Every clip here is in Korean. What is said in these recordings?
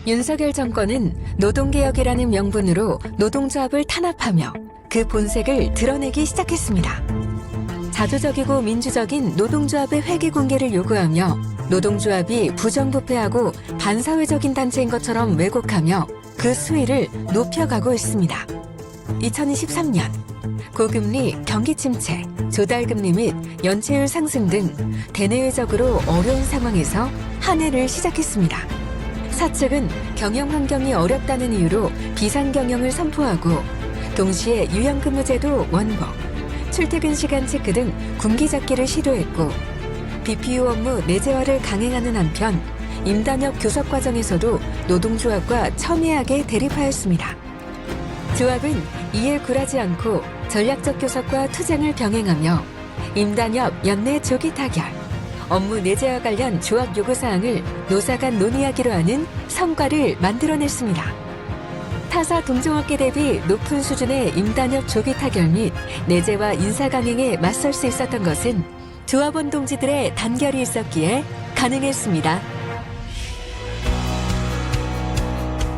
윤석열 정권은 노동개혁이라는 명분으로 노동조합을 탄압하며 그 본색을 드러내기 시작했습니다. 자조적이고 민주적인 노동조합의 회계 공개를 요구하며 노동조합이 부정부패하고 반사회적인 단체인 것처럼 왜곡하며 그 수위를 높여가고 있습니다. 2023년 고금리, 경기 침체, 조달금리 및 연체율 상승 등 대내외적으로 어려운 상황에서 한 해를 시작했습니다. 사측은 경영 환경이 어렵다는 이유로 비상경영을 선포하고 동시에 유연근무제도 원복, 출퇴근 시간 체크 등 군기잡기를 시도했고 BPO 업무 내재화를 강행하는 한편 임단협 교섭 과정에서도 노동조합과 첨예하게 대립하였습니다. 조합은 이에 굴하지 않고 전략적 교섭과 투쟁을 병행하며 임단협 연내 조기 타결, 업무 내재와 관련 조합 요구사항을 노사 간 논의하기로 하는 성과를 만들어냈습니다. 타사 동종업계 대비 높은 수준의 임단협 조기 타결 및 내재와 인사 강행에 맞설 수 있었던 것은 조합원 동지들의 단결이 있었기에 가능했습니다.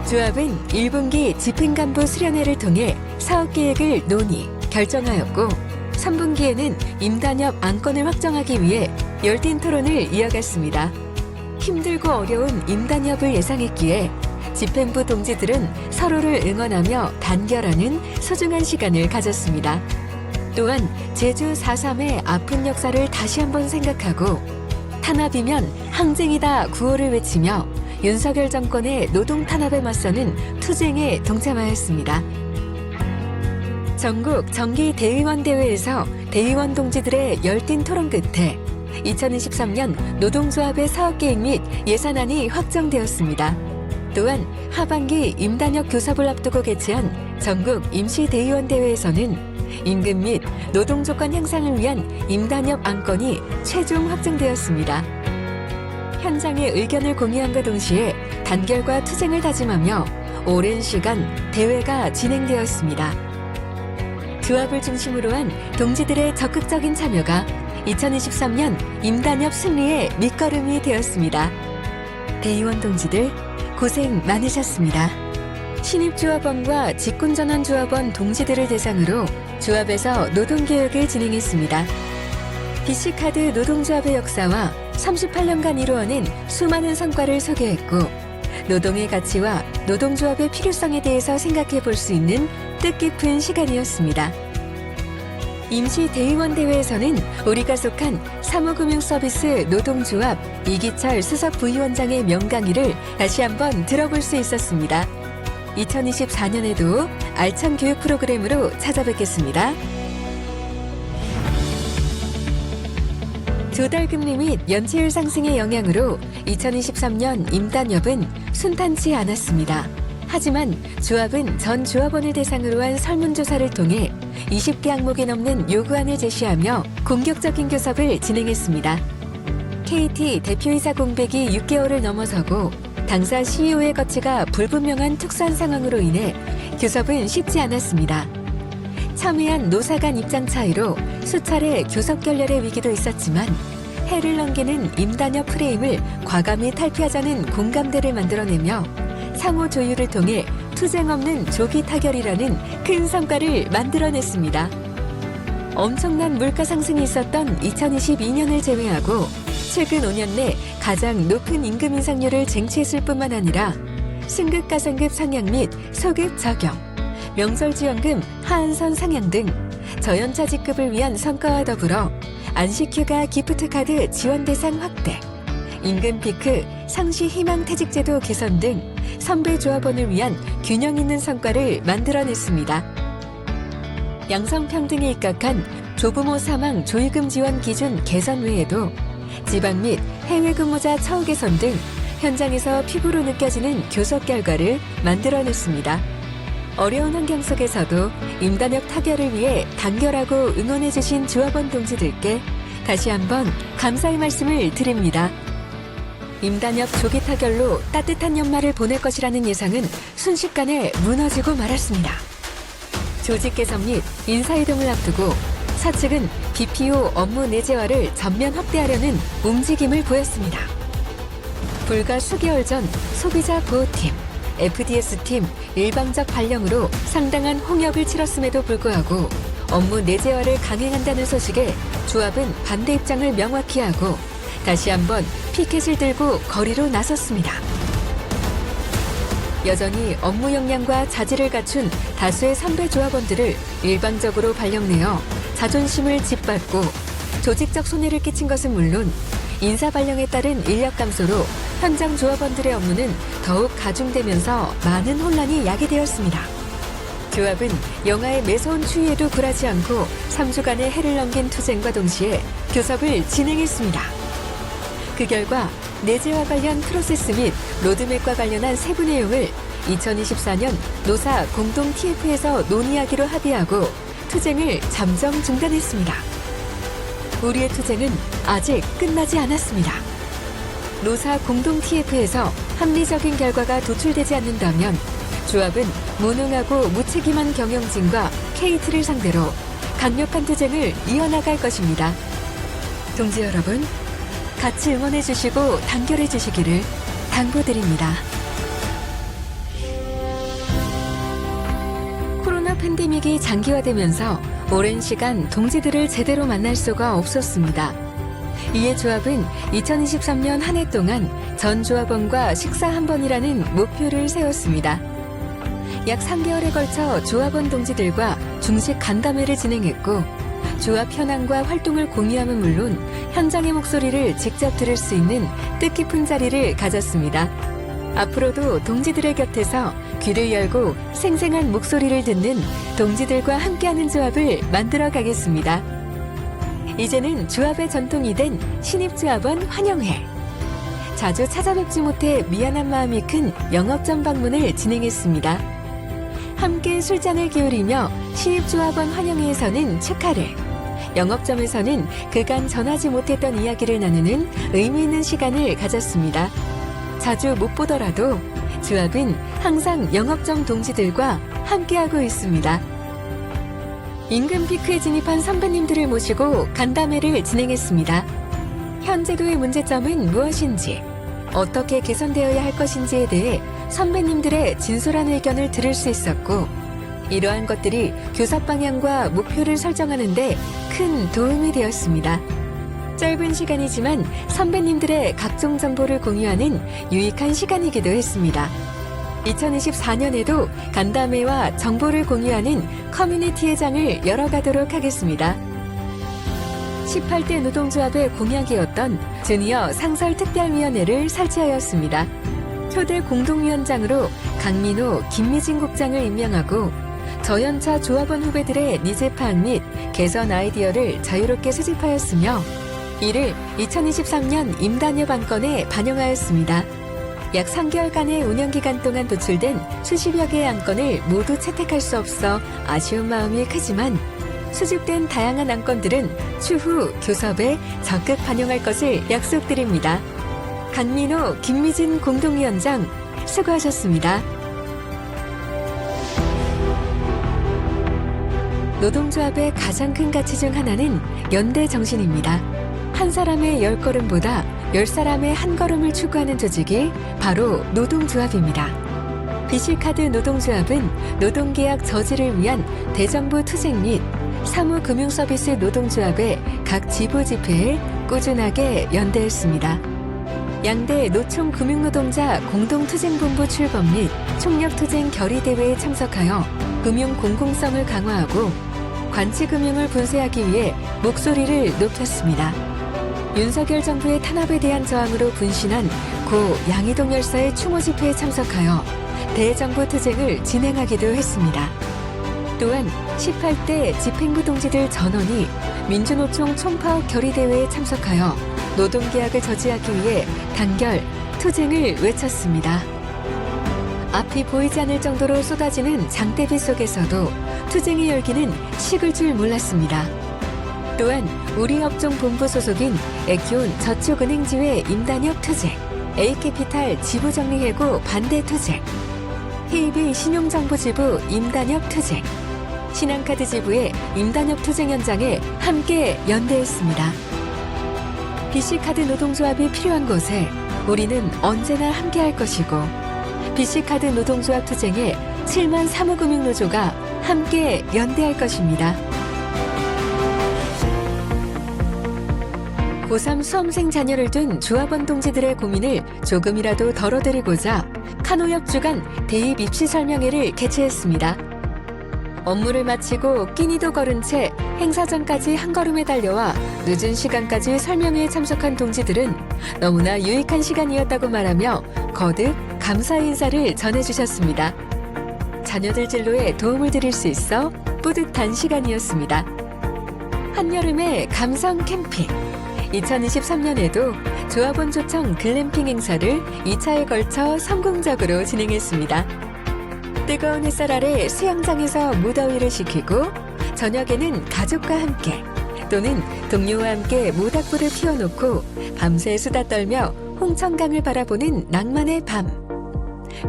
조합은 1분기 집행간부 수련회를 통해 사업계획을 논의, 결정하였고 3분기에는 임단협 안건을 확정하기 위해 열띤 토론을 이어갔습니다. 힘들고 어려운 임단협을 예상했기에 집행부 동지들은 서로를 응원하며 단결하는 소중한 시간을 가졌습니다. 또한 제주 4.3의 아픈 역사를 다시 한번 생각하고 탄압이면 항쟁이다 구호를 외치며 윤석열 정권의 노동 탄압에 맞서는 투쟁에 동참하였습니다. 전국 정기 대의원 대회에서 대의원 동지들의 열띤 토론 끝에 2023년 노동조합의 사업계획 및 예산안이 확정되었습니다. 또한 하반기 임단협 교섭을 앞두고 개최한 전국 임시대의원 대회에서는 임금 및 노동조건 향상을 위한 임단협 안건이 최종 확정되었습니다. 현장의 의견을 공유함과 동시에 단결과 투쟁을 다짐하며 오랜 시간 대회가 진행되었습니다. 조합을 중심으로 한 동지들의 적극적인 참여가 2023년 임단협 승리의 밑거름이 되었습니다. 대의원 동지들 고생 많으셨습니다. 신입조합원과 직군전원조합원 동지들을 대상으로 조합에서 노동개혁을 진행했습니다. BC카드 노동조합의 역사와 38년간 이루어낸 수많은 성과를 소개했고 노동의 가치와 노동조합의 필요성에 대해서 생각해 볼 수 있는 뜻깊은 시간이었습니다. 임시대의원 대회에서는 우리가 속한 사무금융서비스 노동조합 이기철 수석부위원장의 명강의를 다시 한번 들어볼 수 있었습니다. 2024년에도 알찬 교육 프로그램으로 찾아뵙겠습니다. 조달금리 및 연체율 상승의 영향으로 2023년 임단협은 순탄치 않았습니다. 하지만 조합은 전 조합원을 대상으로 한 설문조사를 통해 20개 항목이 넘는 요구안을 제시하며 공격적인 교섭을 진행했습니다. KT 대표이사 공백이 6개월을 넘어서고 당사 CEO의 거취가 불분명한 특수한 상황으로 인해 교섭은 쉽지 않았습니다. 첨예한 노사 간 입장 차이로 수차례 교섭 결렬의 위기도 있었지만 해를 넘기는 임단협 프레임을 과감히 탈피하자는 공감대를 만들어내며 상호 조율을 통해 투쟁 없는 조기 타결이라는 큰 성과를 만들어냈습니다. 엄청난 물가 상승이 있었던 2022년을 제외하고 최근 5년 내 가장 높은 임금 인상률을 쟁취했을 뿐만 아니라 승급 가성급 상향 및 소급 적용, 명절지원금 하한선 상향 등 저연차 직급을 위한 성과와 더불어 안식휴가 기프트카드 지원 대상 확대, 임금 피크 상시 희망 퇴직제도 개선 등 선배 조합원을 위한 균형 있는 성과를 만들어냈습니다. 양성평등에 입각한 조부모 사망 조의금 지원 기준 개선 외에도 지방 및 해외 근무자 처우 개선 등 현장에서 피부로 느껴지는 교섭 결과를 만들어냈습니다. 어려운 환경 속에서도 임단협 타결을 위해 단결하고 응원해주신 조합원 동지들께 다시 한번 감사의 말씀을 드립니다. 임단협 조기 타결로 따뜻한 연말을 보낼 것이라는 예상은 순식간에 무너지고 말았습니다. 조직 개선 및 인사이동을 앞두고 사측은 BPO 업무 내재화를 전면 확대하려는 움직임을 보였습니다. 불과 수개월 전 소비자 보호팀, FDS팀 일방적 발령으로 상당한 홍역을 치렀음에도 불구하고 업무 내재화를 강행한다는 소식에 조합은 반대 입장을 명확히 하고 다시 한번 피켓을 들고 거리로 나섰습니다. 여전히 업무 역량과 자질을 갖춘 다수의 선배 조합원들을 일방적으로 발령내어 자존심을 짓밟고 조직적 손해를 끼친 것은 물론 인사 발령에 따른 인력 감소로 현장 조합원들의 업무는 더욱 가중되면서 많은 혼란이 야기되었습니다. 조합은 영하의 매서운 추위에도 굴하지 않고 3주간의 해를 넘긴 투쟁과 동시에 교섭을 진행했습니다. 그 결과 내재화 관련 프로세스 및 로드맵과 관련한 세부 내용을 2024년 노사 공동 TF에서 논의하기로 합의하고 투쟁을 잠정 중단했습니다. 우리의 투쟁은 아직 끝나지 않았습니다. 노사 공동 TF에서 합리적인 결과가 도출되지 않는다면 조합은 무능하고 무책임한 경영진과 KT를 상대로 강력한 투쟁을 이어나갈 것입니다. 동지 여러분, 같이 응원해 주시고 단결해 주시기를 당부드립니다. 코로나 팬데믹이 장기화되면서 오랜 시간 동지들을 제대로 만날 수가 없었습니다. 이에 조합은 2023년 한 해 동안 전 조합원과 식사 한 번이라는 목표를 세웠습니다. 약 3개월에 걸쳐 조합원 동지들과 중식 간담회를 진행했고 조합 현황과 활동을 공유함은 물론 현장의 목소리를 직접 들을 수 있는 뜻깊은 자리를 가졌습니다. 앞으로도 동지들의 곁에서 귀를 열고 생생한 목소리를 듣는 동지들과 함께하는 조합을 만들어 가겠습니다. 이제는 조합의 전통이 된 신입조합원 환영회. 자주 찾아뵙지 못해 미안한 마음이 큰 영업전 방문을 진행했습니다. 함께 술잔을 기울이며 신입조합원 환영회에서는 축하를, 영업점에서는 그간 전하지 못했던 이야기를 나누는 의미 있는 시간을 가졌습니다. 자주 못 보더라도 조합은 항상 영업점 동지들과 함께하고 있습니다. 임금 피크에 진입한 선배님들을 모시고 간담회를 진행했습니다. 현 제도의 문제점은 무엇인지, 어떻게 개선되어야 할 것인지에 대해 선배님들의 진솔한 의견을 들을 수 있었고, 이러한 것들이 교섭 방향과 목표를 설정하는 데 큰 도움이 되었습니다. 짧은 시간이지만 선배님들의 각종 정보를 공유하는 유익한 시간이기도 했습니다. 2024년에도 간담회와 정보를 공유하는 커뮤니티 회장을 열어가도록 하겠습니다. 18대 노동조합의 공약이었던 주니어 상설특별위원회를 설치하였습니다. 초대 공동위원장으로 강민호, 김미진 국장을 임명하고 저연차 조합원 후배들의 니즈 파악 및 개선 아이디어를 자유롭게 수집하였으며 이를 2023년 임단협 안건에 반영하였습니다. 약 3개월간의 운영기간 동안 도출된 수십여 개의 안건을 모두 채택할 수 없어 아쉬운 마음이 크지만 수집된 다양한 안건들은 추후 교섭에 적극 반영할 것을 약속드립니다. 강민호, 김미진 공동위원장 수고하셨습니다. 노동조합의 가장 큰 가치 중 하나는 연대 정신입니다. 한 사람의 10걸음보다 10사람의 한 걸음을 추구하는 조직이 바로 노동조합입니다. 비실카드 노동조합은 노동계약 저지를 위한 대정부 투쟁 및 사무금융서비스 노동조합의 각 지부 집회에 꾸준하게 연대했습니다. 양대 노총금융노동자 공동투쟁본부 출범 및 총력투쟁 결의대회에 참석하여 금융 공공성을 강화하고 관치금융을 분쇄하기 위해 목소리를 높였습니다. 윤석열 정부의 탄압에 대한 저항으로 분신한 고 양이동 열사의 추모 집회에 참석하여 대정부 투쟁을 진행하기도 했습니다. 또한 18대 집행부 동지들 전원이 민주노총 총파업 결의대회에 참석하여 노동계약을 저지하기 위해 단결 투쟁을 외쳤습니다. 앞이 보이지 않을 정도로 쏟아지는 장대비 속에서도 투쟁의 열기는 식을 줄 몰랐습니다. 또한 우리 업종 본부 소속인 에키온 저축은행지회 임단협 투쟁, A캐피탈 지부정리해고 반대 투쟁, KB 신용정보지부 임단협 투쟁, 신한카드 지부의 임단협 투쟁 현장에 함께 연대했습니다. BC카드 노동조합이 필요한 곳에 우리는 언제나 함께할 것이고 BC카드 노동조합 투쟁에 7만 사무금융노조가 함께 연대할 것입니다. 고3 수험생 자녀를 둔 조합원 동지들의 고민을 조금이라도 덜어드리고자 카노협 주간 대입 입시 설명회를 개최했습니다. 업무를 마치고 끼니도 거른 채 행사장까지 한 걸음에 달려와 늦은 시간까지 설명회에 참석한 동지들은 너무나 유익한 시간이었다고 말하며 거듭 감사의 인사를 전해주셨습니다. 자녀들 진로에 도움을 드릴 수 있어 뿌듯한 시간이었습니다. 한여름의 감성 캠핑. 2023년에도 조합원 초청 글램핑 행사를 2차에 걸쳐 성공적으로 진행했습니다. 뜨거운 햇살 아래 수영장에서 무더위를 식히고 저녁에는 가족과 함께 또는 동료와 함께 모닥불을 피워놓고 밤새 수다 떨며 홍천강을 바라보는 낭만의 밤.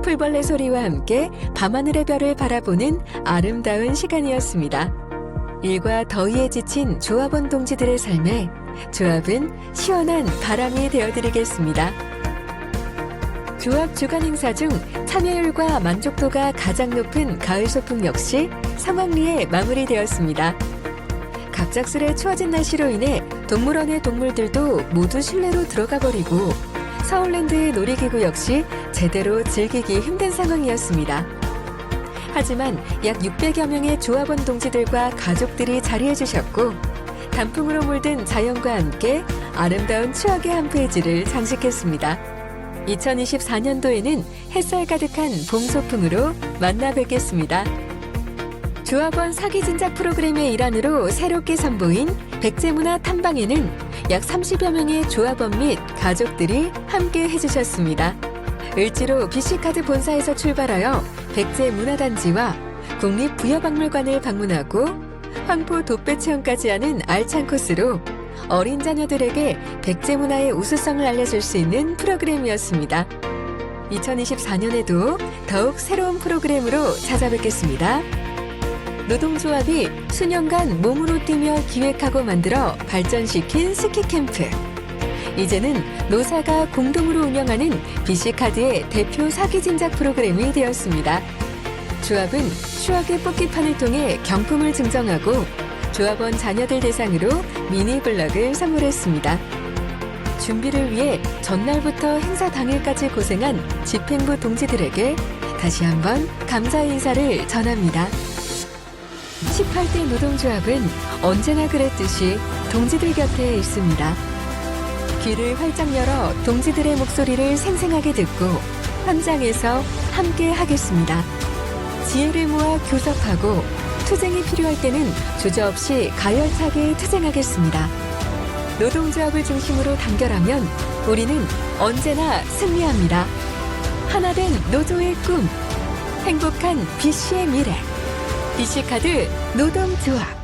풀벌레 소리와 함께 밤하늘의 별을 바라보는 아름다운 시간이었습니다. 일과 더위에 지친 조합원 동지들의 삶에 조합은 시원한 바람이 되어드리겠습니다. 조합 주간 행사 중 참여율과 만족도가 가장 높은 가을 소풍 역시 성황리에 마무리되었습니다. 갑작스레 추워진 날씨로 인해 동물원의 동물들도 모두 실내로 들어가 버리고 서울랜드의 놀이기구 역시 제대로 즐기기 힘든 상황이었습니다. 하지만 약 600여 명의 조합원 동지들과 가족들이 자리해 주셨고 단풍으로 물든 자연과 함께 아름다운 추억의 한 페이지를 장식했습니다. 2024년도에는 햇살 가득한 봄 소풍으로 만나 뵙겠습니다. 조합원 사기진작 프로그램의 일환으로 새롭게 선보인 백제문화 탐방에는 약 30여 명의 조합원 및 가족들이 함께 해주셨습니다. 을지로 BC카드 본사에서 출발하여 백제문화단지와 국립부여박물관을 방문하고 황포 돛배 체험까지 하는 알찬 코스로 어린 자녀들에게 백제문화의 우수성을 알려줄 수 있는 프로그램이었습니다. 2024년에도 더욱 새로운 프로그램으로 찾아뵙겠습니다. 노동조합이 수년간 몸으로 뛰며 기획하고 만들어 발전시킨 스키캠프. 이제는 노사가 공동으로 운영하는 BC카드의 대표 사기진작 프로그램이 되었습니다. 조합은 추억의 뽑기판을 통해 경품을 증정하고 조합원 자녀들 대상으로 미니 블럭을 선물했습니다. 준비를 위해 전날부터 행사 당일까지 고생한 집행부 동지들에게 다시 한번 감사의 인사를 전합니다. 18대 노동조합은 언제나 그랬듯이 동지들 곁에 있습니다. 귀를 활짝 열어 동지들의 목소리를 생생하게 듣고 현장에서 함께 하겠습니다. 지혜를 모아 교섭하고 투쟁이 필요할 때는 주저없이 가열차게 투쟁하겠습니다. 노동조합을 중심으로 단결하면 우리는 언제나 승리합니다. 하나된 노조의 꿈, 행복한 BC의 미래, BC카드 노동조합.